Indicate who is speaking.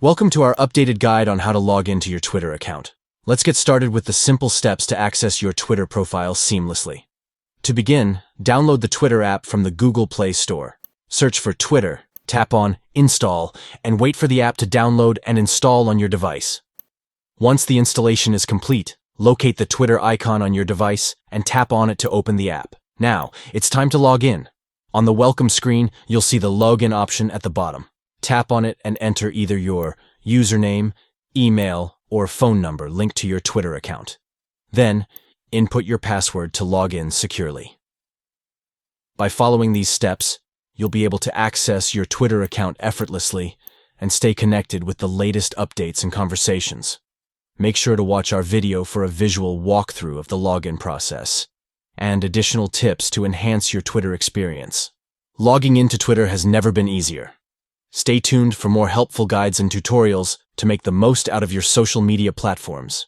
Speaker 1: Welcome to our updated guide on how to log into your Twitter account. Let's get started with the simple steps to access your Twitter profile seamlessly. To begin, download the Twitter app from the Google Play Store. Search for Twitter, tap on Install, and wait for the app to download and install on your device. Once the installation is complete, locate the Twitter icon on your device and tap on it to open the app. Now, it's time to log in. On the welcome screen, you'll see the login option at the bottom. Tap on it and enter either your username, email, or phone number linked to your Twitter account. Then, input your password to log in securely. By following these steps, you'll be able to access your Twitter account effortlessly and stay connected with the latest updates and conversations. Make sure to watch our video for a visual walkthrough of the login process and additional tips to enhance your Twitter experience. Logging into Twitter has never been easier. Stay tuned for more helpful guides and tutorials to make the most out of your social media platforms.